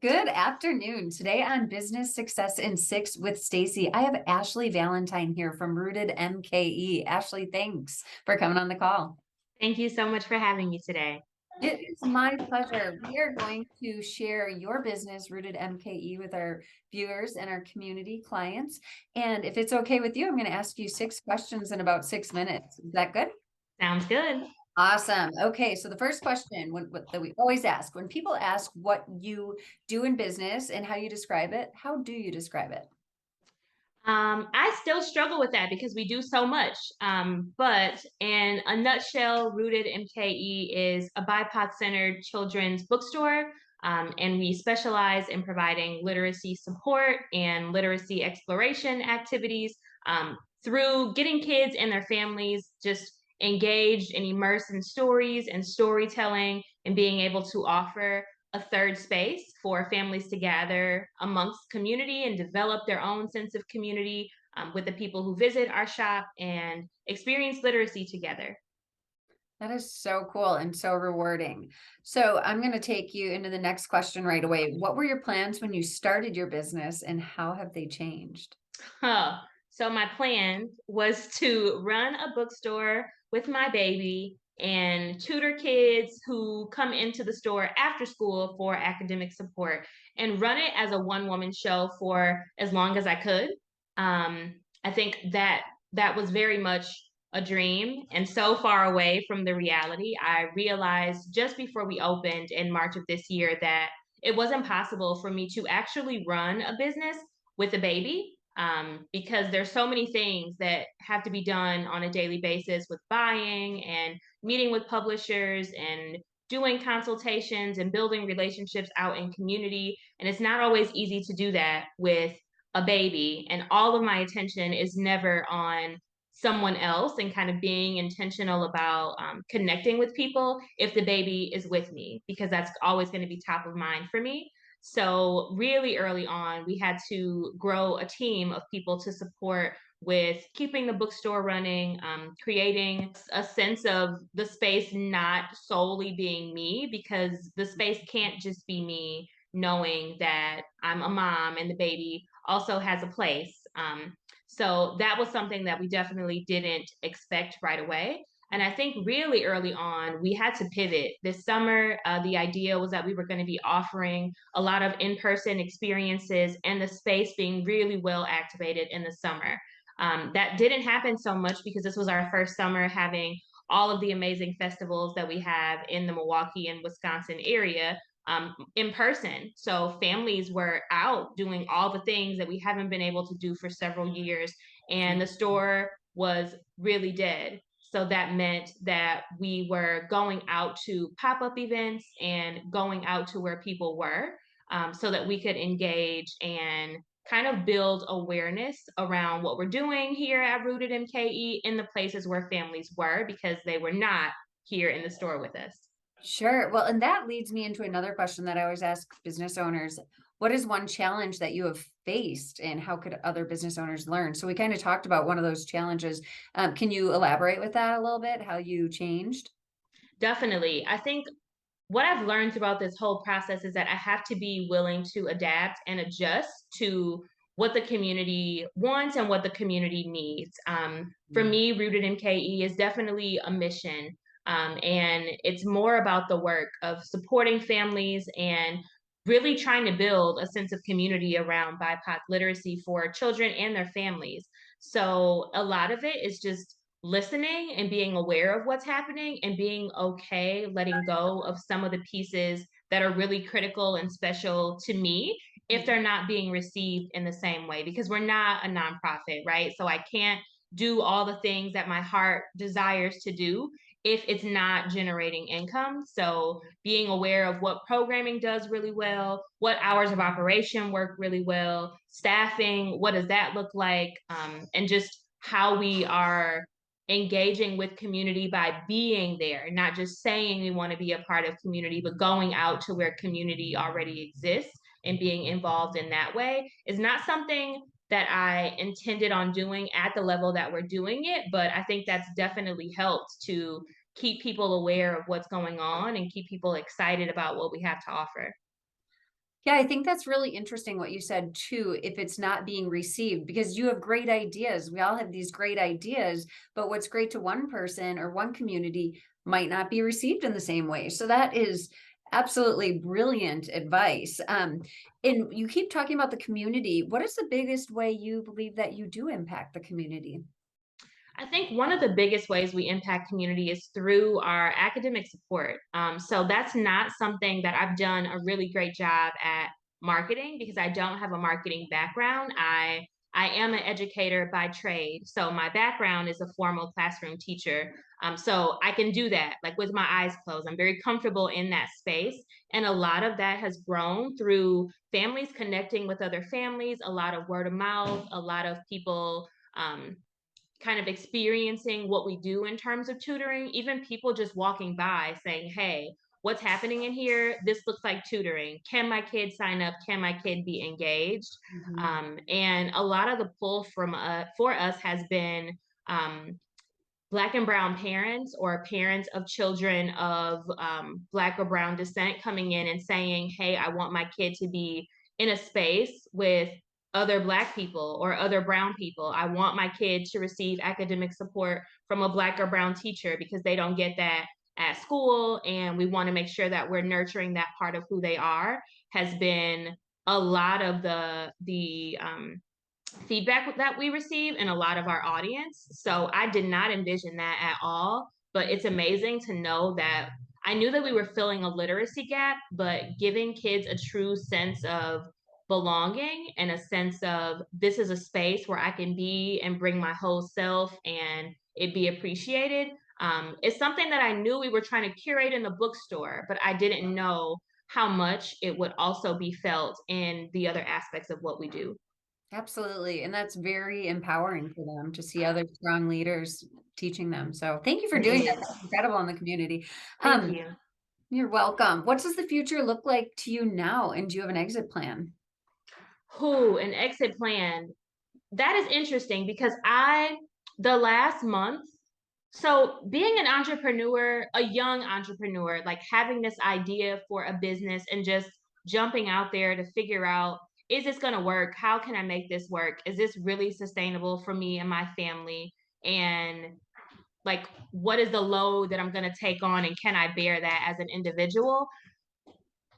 Good afternoon. Today on Business Success in 6 with Stacie, I have Ashley Valentine here from Rooted MKE. Ashley, thanks for coming on the call. Thank you so much for having me today. It is my pleasure. We are going to share your business, Rooted MKE, with our viewers and our community clients. And if it's okay with you, I'm going to ask you 6 questions in about 6 minutes. Is that good? Sounds good. Awesome. Okay, so the first question that we always ask, when people ask what you do in business and how you describe it, how do you describe it? I still struggle with that because we do so much. But in a nutshell, Rooted MKE is a BIPOC centered children's bookstore. And we specialize in providing literacy support and literacy exploration activities through getting kids and their families just engaged and immersed in stories and storytelling and being able to offer a third space for families to gather amongst community and develop their own sense of community with the people who visit our shop and experience literacy together. That is so cool and so rewarding. So I'm going to take you into the next question right away. What were your plans when you started your business and how have they changed? Huh. So my plan was to run a bookstore with my baby and tutor kids who come into the store after school for academic support and run it as a one-woman show for as long as I could. I think that was very much a dream and so far away from the reality. I realized just before we opened in March of this year that it wasn't possible for me to actually run a business with a baby because there's so many things that have to be done on a daily basis with buying and meeting with publishers and doing consultations and building relationships out in community. And it's not always easy to do that with a baby. And all of my attention is never on someone else and kind of being intentional about connecting with people if the baby is with me, because that's always going to be top of mind for me. So, really early on, we had to grow a team of people to support with keeping the bookstore running, creating a sense of the space not solely being me, because the space can't just be me knowing that I'm a mom and the baby also has a place. So, that was something that we definitely didn't expect right away. And I think really early on, we had to pivot. This summer, the idea was that we were going to be offering a lot of in person experiences and the space being really well activated in the summer. That didn't happen so much because this was our first summer having all of the amazing festivals that we have in the Milwaukee and Wisconsin area in person. So families were out doing all the things that we haven't been able to do for several years. And the store was really dead. So that meant that we were going out to pop up events and going out to where people were so that we could engage and kind of build awareness around what we're doing here at Rooted MKE in the places where families were because they were not here in the store with us. Sure. Well, and that leads me into another question that I always ask business owners. What is one challenge that you have faced and how could other business owners learn? So we kind of talked about one of those challenges. Can you elaborate with that a little bit, how you changed? Definitely. I think what I've learned throughout this whole process is that I have to be willing to adapt and adjust to what the community wants and what the community needs. For Mm. me, Rooted in KE is definitely a mission. And it's more about the work of supporting families and really trying to build a sense of community around BIPOC literacy for children and their families. So a lot of it is just listening and being aware of what's happening and being okay letting go of some of the pieces that are really critical and special to me if they're not being received in the same way, because we're not a nonprofit, right? So I can't do all the things that my heart desires to do if it's not generating income. So being aware of what programming does really well, what hours of operation work really well, staffing, what does that look like, and just how we are engaging with community by being there, not just saying we want to be a part of community, but going out to where community already exists and being involved in that way is not something that I intended on doing at the level that we're doing it. But I think that's definitely helped to keep people aware of what's going on and keep people excited about what we have to offer. Yeah, I think that's really interesting what you said too, if it's not being received, because you have great ideas. We all have these great ideas, but what's great to one person or one community might not be received in the same way. So that is absolutely brilliant advice. And you keep talking about the community. What is the biggest way you believe that you do impact the community? I think one of the biggest ways we impact community is through our academic support. So that's not something that I've done a really great job at marketing because I don't have a marketing background. I am an educator by trade, so my background is a formal classroom teacher. So I can do that like with my eyes closed. I'm very comfortable in that space, and a lot of that has grown through families connecting with other families, a lot of word of mouth, a lot of people. Kind of experiencing what we do in terms of tutoring, even people just walking by saying, hey, what's happening in here? This looks like tutoring. Can my kid sign up? Can my kid be engaged? Mhm. And a lot of the pull from for us has been um, Black and Brown parents or parents of children of Black or Brown descent coming in and saying, hey, I want my kid to be in a space with other Black people or other Brown people. I want my kid to receive academic support from a Black or Brown teacher because they don't get that at school. And we want to make sure that we're nurturing that part of who they are, has been a lot of the feedback that we receive and a lot of our audience. So I did not envision that at all, but it's amazing to know that I knew that we were filling a literacy gap, but giving kids a true sense of belonging and a sense of this is a space where I can be and bring my whole self and it be appreciated. It's something that I knew we were trying to curate in the bookstore, but I didn't know how much it would also be felt in the other aspects of what we do. Absolutely. And that's very empowering for them to see other strong leaders teaching them. So thank you for It doing that. is. That's incredible in the community. Thank Um, you. you're welcome. What does the future look like to you now? And do you have an exit plan? Who, an exit plan. That is interesting because the last month, so being an entrepreneur, a young entrepreneur, like having this idea for a business and just jumping out there to figure out, is this going to work? How can I make this work? Is this really sustainable for me and my family? And like, what is the load that I'm going to take on? And can I bear that as an individual?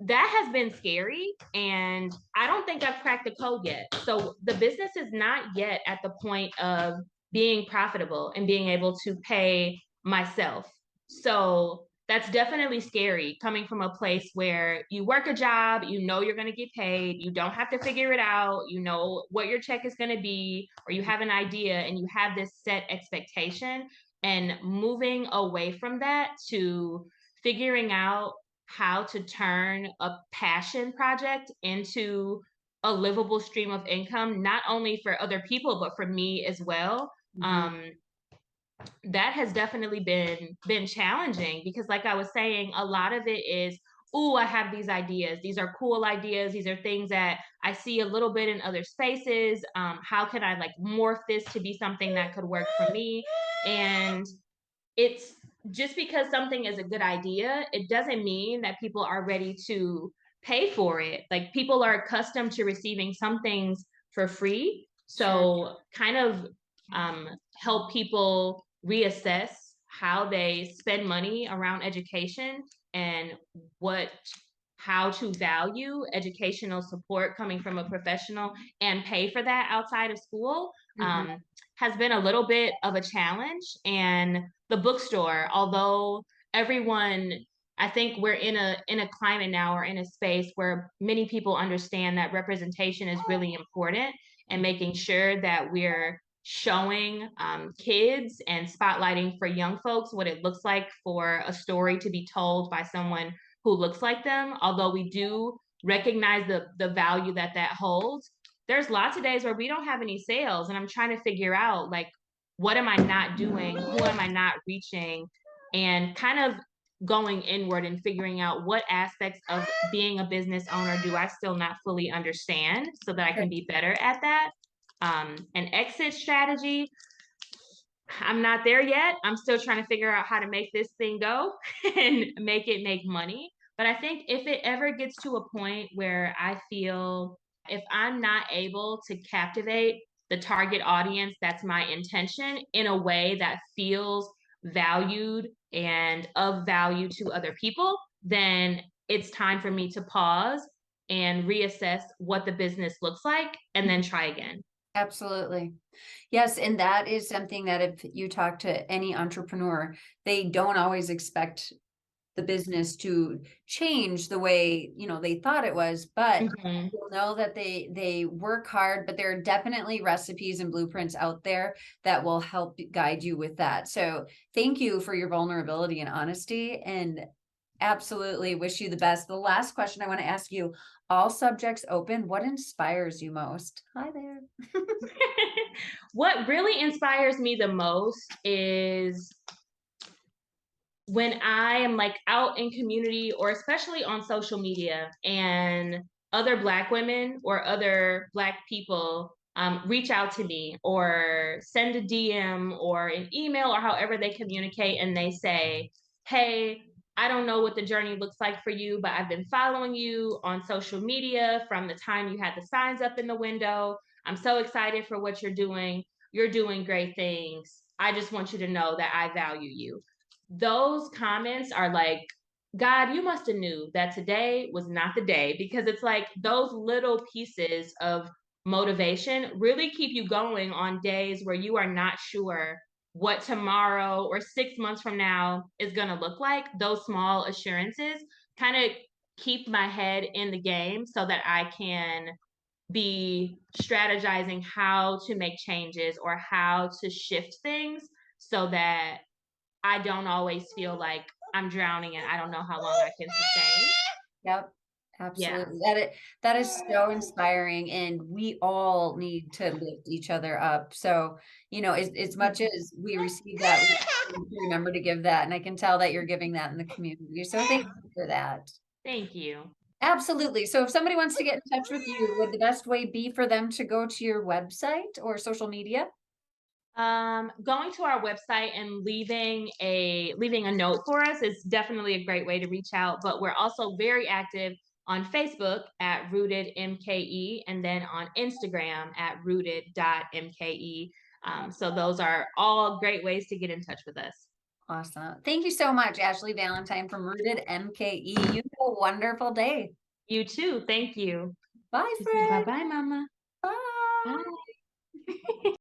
That has been scary, and I don't think I've cracked the code yet. So the business is not yet at the point of being profitable and being able to pay myself. So that's definitely scary coming from a place where you work a job, you know you're going to get paid, you don't have to figure it out, you know what your check is going to be, or you have an idea and you have this set expectation, and moving away from that to figuring out how to turn a passion project into a livable stream of income, not only for other people, but for me as well. Mhm. Um, that has definitely been challenging because like I was saying, a lot of it is, oh, I have these ideas. These are cool ideas. These are things that I see a little bit in other spaces. How can I like morph this to be something that could work for me? And it's just because something is a good idea, it doesn't mean that people are ready to pay for it. Like people are accustomed to receiving some things for free. Sure. So kind of help people reassess how they spend money around education and what how to value educational support coming from a professional and pay for that outside of school. Mhm. Has been a little bit of a challenge. And the bookstore, although everyone, I think we're in a climate now or in a space where many people understand that representation is really important, and making sure that we're showing kids and spotlighting for young folks what it looks like for a story to be told by someone who looks like them. Although we do recognize the value that that holds, there's lots of days where we don't have any sales, and I'm trying to figure out like, what am I not doing? Who am I not reaching? And kind of going inward and figuring out what aspects of being a business owner do I still not fully understand so that I Sure. can be better at that. An exit strategy, I'm not there yet. I'm still trying to figure out how to make this thing go and make it make money. But I think if it ever gets to a point where I feel if I'm not able to captivate the target audience, that's my intention, in a way that feels valued and of value to other people, then it's time for me to pause and reassess what the business looks like and then try again. Absolutely. Yes, and that is something that if you talk to any entrepreneur, they don't always expect the business to change the way, they thought it was, but Mhm. you'll know that they work hard, but there are definitely recipes and blueprints out there that will help guide you with that. So thank you for your vulnerability and honesty, and absolutely wish you the best. The last question I want to ask you, all subjects open, what inspires you most? Hi there. What really inspires me the most is when I am like out in community or especially on social media and other Black women or other Black people reach out to me or send a DM or an email or however they communicate and they say, hey, I don't know what the journey looks like for you, but I've been following you on social media from the time you had the signs up in the window. I'm so excited for what you're doing. You're doing great things. I just want you to know that I value you. Those comments are like, God, you must have knew that today was not the day, because it's like those little pieces of motivation really keep you going on days where you are not sure what tomorrow or 6 months from now is going to look like. Those small assurances kind of keep my head in the game so that I can be strategizing how to make changes or how to shift things so that I don't always feel like I'm drowning and I don't know how long I can sustain. Yep, Yeah. absolutely. That is so inspiring, and we all need to lift each other up. So, as much as we receive that, we need to remember to give that. And I can tell that you're giving that in the community. So thank you for that. Thank you. Absolutely. So if somebody wants to get in touch with you, would the best way be for them to go to your website or social media? Going to our website and leaving a note for us is definitely a great way to reach out. But we're also very active on Facebook at RootedMKE and then on Instagram at rooted.mke. So those are all great ways to get in touch with us. Awesome. Thank you so much, Ashley Valentine from Rooted MKE. You have a wonderful day. You too. Thank you. Bye, Bye friend. bye, Mama. Bye. Bye.